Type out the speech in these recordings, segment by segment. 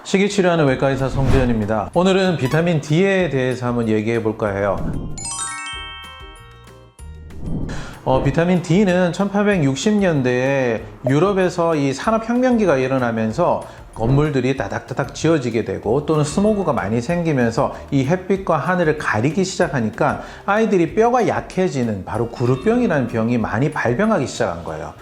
시기 치료하는 외과의사 성재현입니다. 오늘은 비타민 D에 대해서 한번 얘기해 볼까 해요. 비타민 D는 1860년대에 유럽에서 이 산업혁명기가 일어나면서 건물들이 다닥다닥 지어지게 되고 또는 스모그가 많이 생기면서 이 햇빛과 하늘을 가리기 시작하니까 아이들이 뼈가 약해지는 바로 구루병이라는 병이 많이 발병하기 시작한 거예요.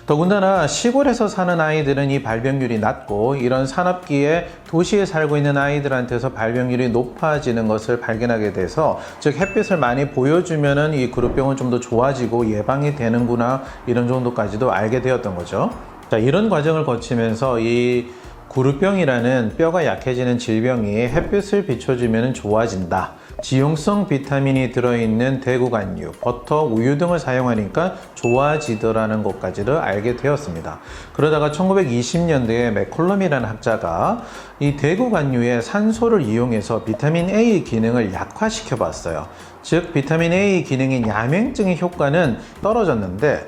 더군다나 시골에서 사는 아이들은 이 발병률이 낮고 이런 산업기에 도시에 살고 있는 아이들한테서 발병률이 높아지는 것을 발견하게 돼서 즉 햇빛을 많이 보여주면은 이 구루병은 좀 더 좋아지고 예방이 되는구나 이런 정도까지도 알게 되었던 거죠. 자, 이런 과정을 거치면서 이 구루병이라는 뼈가 약해지는 질병이 햇빛을 비춰주면 좋아진다. 지용성 비타민이 들어있는 대구간유, 버터, 우유 등을 사용하니까 좋아지더라는 것까지를 알게 되었습니다. 그러다가 1920년대에 맥콜럼이라는 학자가 이 대구간유에 산소를 이용해서 비타민 A 기능을 약화시켜 봤어요. 즉 비타민 A 기능인 야맹증의 효과는 떨어졌는데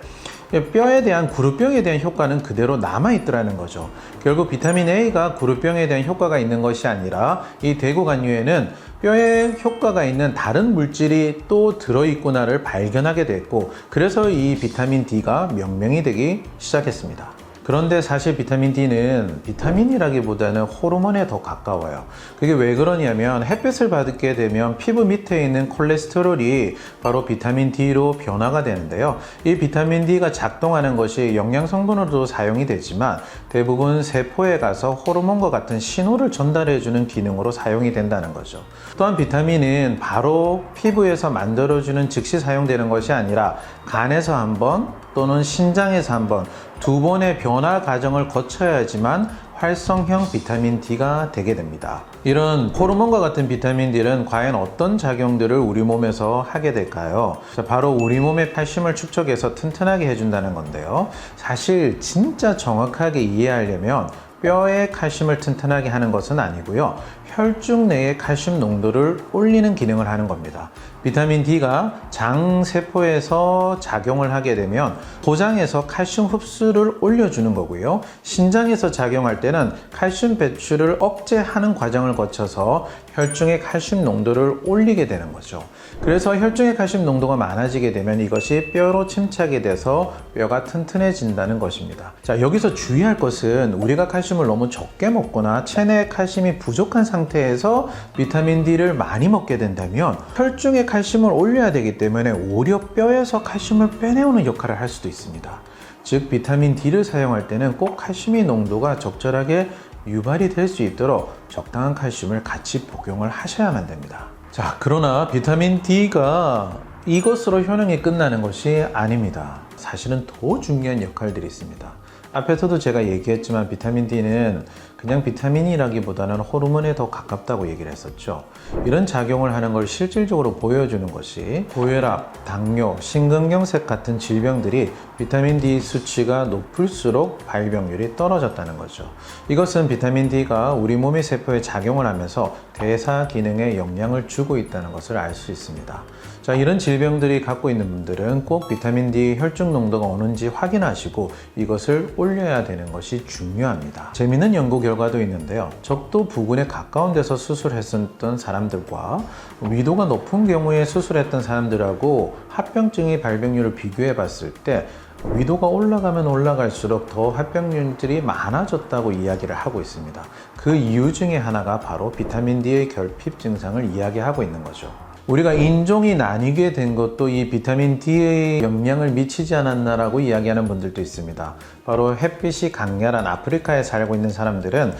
뼈에 대한 구루병에 대한 효과는 그대로 남아있더라는 거죠. 결국 비타민 A가 구루병에 대한 효과가 있는 것이 아니라 이 대구간유에는 뼈에 효과가 있는 다른 물질이 또 들어있구나를 발견하게 됐고, 그래서 이 비타민 D가 명명이 되기 시작했습니다. 그런데 사실 비타민 D는 비타민이라기보다는 호르몬에 더 가까워요. 그게 왜 그러냐면 햇빛을 받게 되면 피부 밑에 있는 콜레스테롤이 바로 비타민 D로 변화가 되는데요. 이 비타민 D가 작동하는 것이 영양 성분으로도 사용이 되지만 대부분 세포에 가서 호르몬과 같은 신호를 전달해주는 기능으로 사용이 된다는 거죠. 또한 비타민은 바로 피부에서 만들어주는 즉시 사용되는 것이 아니라 간에서 한 번 또는 신장에서 한 번, 두 번의 변화 과정을 거쳐야지만 활성형 비타민 D가 되게 됩니다. 이런 호르몬과 같은 비타민 D는 과연 어떤 작용들을 우리 몸에서 하게 될까요? 바로 우리 몸의 칼슘을 축적해서 튼튼하게 해준다는 건데요. 사실 진짜 정확하게 이해하려면 뼈의 칼슘을 튼튼하게 하는 것은 아니고요. 혈중 내의 칼슘 농도를 올리는 기능을 하는 겁니다. 비타민 D가 장 세포에서 작용을 하게 되면 도장에서 칼슘 흡수를 올려주는 거고요. 신장에서 작용할 때는 칼슘 배출을 억제하는 과정을 거쳐서 혈중의 칼슘 농도를 올리게 되는 거죠. 그래서 혈중의 칼슘 농도가 많아지게 되면 이것이 뼈로 침착이 돼서 뼈가 튼튼해진다는 것입니다. 자, 여기서 주의할 것은 우리가 칼슘을 너무 적게 먹거나 체내에 칼슘이 부족한 상태에서 비타민 D를 많이 먹게 된다면 혈중의 칼슘을 올려야 되기 때문에 오히려 뼈에서 칼슘을 빼내오는 역할을 할 수도 있습니다. 즉 비타민 D를 사용할 때는 꼭 칼슘의 농도가 적절하게 유발이 될 수 있도록 적당한 칼슘을 같이 복용을 하셔야만 됩니다. 자, 그러나 비타민 D가 이것으로 효능이 끝나는 것이 아닙니다. 사실은 더 중요한 역할들이 있습니다. 앞에서도 제가 얘기했지만 비타민 D는 그냥 비타민이라기보다는 호르몬에 더 가깝다고 얘기를 했었죠. 이런 작용을 하는 걸 실질적으로 보여주는 것이 고혈압, 당뇨, 심근경색 같은 질병들이 비타민 D 수치가 높을수록 발병률이 떨어졌다는 거죠. 이것은 비타민 D가 우리 몸의 세포에 작용을 하면서 대사 기능에 영향을 주고 있다는 것을 알 수 있습니다. 자, 이런 질병들이 갖고 있는 분들은 꼭 비타민 D 혈중 농도가 어는지 확인하시고 이것을 올려야 되는 것이 중요합니다. 재미있는 연구 결과도 있는데요. 적도 부근에 가까운 데서 수술했었던 사람들과 위도가 높은 경우에 수술했던 사람들하고 합병증의 발병률을 비교해 봤을 때 위도가 올라가면 올라갈수록 더 합병률들이 많아졌다고 이야기를 하고 있습니다. 그 이유 중에 하나가 바로 비타민 D의 결핍 증상을 이야기하고 있는 거죠. 우리가 인종이 나뉘게 된 것도 이 비타민 D에 영향을 미치지 않았나라고 이야기하는 분들도 있습니다. 바로 햇빛이 강렬한 아프리카에 살고 있는 사람들은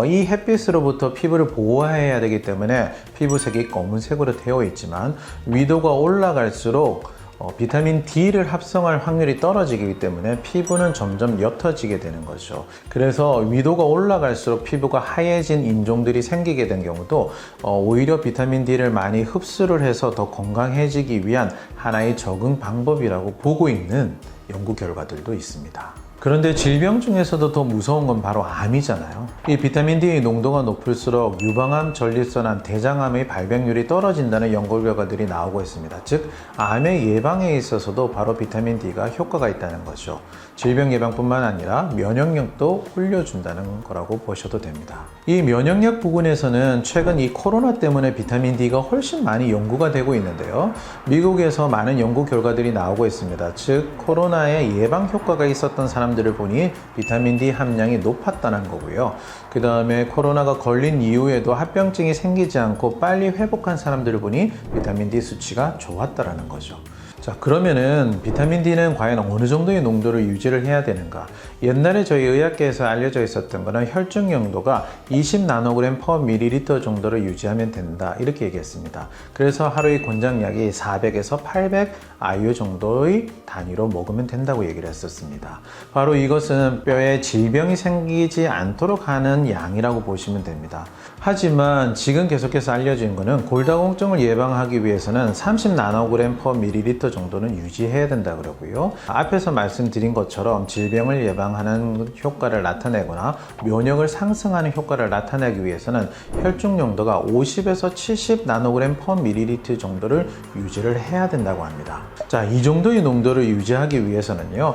이 햇빛으로부터 피부를 보호해야 되기 때문에 피부색이 검은색으로 되어 있지만 위도가 올라갈수록 비타민 D를 합성할 확률이 떨어지기 때문에 피부는 점점 옅어지게 되는 거죠. 그래서 위도가 올라갈수록 피부가 하얘진 인종들이 생기게 된 경우도 오히려 비타민 D를 많이 흡수를 해서 더 건강해지기 위한 하나의 적응 방법이라고 보고 있는 연구 결과들도 있습니다. 그런데 질병 중에서도 더 무서운 건 바로 암이잖아요. 이 비타민 D의 농도가 높을수록 유방암, 전립선암, 대장암의 발병률이 떨어진다는 연구 결과들이 나오고 있습니다. 즉, 암의 예방에 있어서도 바로 비타민 D가 효과가 있다는 거죠. 질병 예방뿐만 아니라 면역력도 올려준다는 거라고 보셔도 됩니다. 이 면역력 부분에서는 최근 이 코로나 때문에 비타민 D가 훨씬 많이 연구가 되고 있는데요. 미국에서 많은 연구 결과들이 나오고 있습니다. 즉, 코로나에 예방 효과가 있었던 사람들을 보니 비타민 D 함량이 높았다는 거고요. 그 다음에 코로나가 걸린 이후에도 합병증이 생기지 않고 빨리 회복한 사람들을 보니 비타민 D 수치가 좋았다는 거죠. 자, 그러면은 비타민 D는 과연 어느 정도의 농도를 유지를 해야 되는가? 옛날에 저희 의학계에서 알려져 있었던 거는 혈중 용도가 20 나노그램 per 밀리리터 정도를 유지하면 된다, 이렇게 얘기했습니다. 그래서 하루의 권장약이 400에서 800 IU 정도의 단위로 먹으면 된다고 얘기를 했었습니다. 바로 이것은 뼈에 질병이 생기지 않도록 하는 양이라고 보시면 됩니다. 하지만 지금 계속해서 알려진 거는 골다공증을 예방하기 위해서는 30 나노그램 per 밀리리터 정도는 유지해야 된다 그러고요. 앞에서 말씀드린 것처럼 질병을 예방하는 효과를 나타내거나 면역을 상승하는 효과를 나타내기 위해서는 혈중 용도가 50에서 70 나노그램 per 밀리리터 정도를 유지를 해야 된다고 합니다. 자, 이 정도의 농도를 유지하기 위해서는요,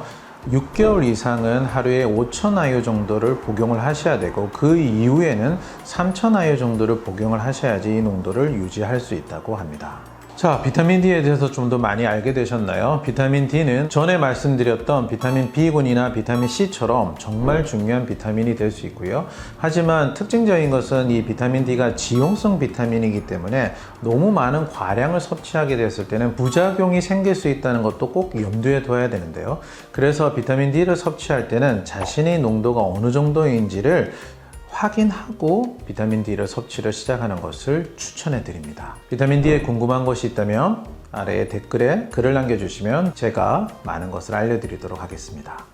6개월 이상은 하루에 5,000 IU 정도를 복용을 하셔야 되고, 그 이후에는 3,000 IU 정도를 복용을 하셔야지 이 농도를 유지할 수 있다고 합니다. 자, 비타민 D에 대해서 좀 더 많이 알게 되셨나요? 비타민 D는 전에 말씀드렸던 비타민 B군이나 비타민 C처럼 정말 중요한 비타민이 될 수 있고요. 하지만 특징적인 것은 이 비타민 D가 지용성 비타민이기 때문에 너무 많은 과량을 섭취하게 됐을 때는 부작용이 생길 수 있다는 것도 꼭 염두에 둬야 되는데요. 그래서 비타민 D를 섭취할 때는 자신의 농도가 어느 정도인지를 확인하고 비타민 D를 섭취를 시작하는 것을 추천해 드립니다. 비타민 D에 궁금한 것이 있다면 아래에 댓글에 글을 남겨주시면 제가 많은 것을 알려드리도록 하겠습니다.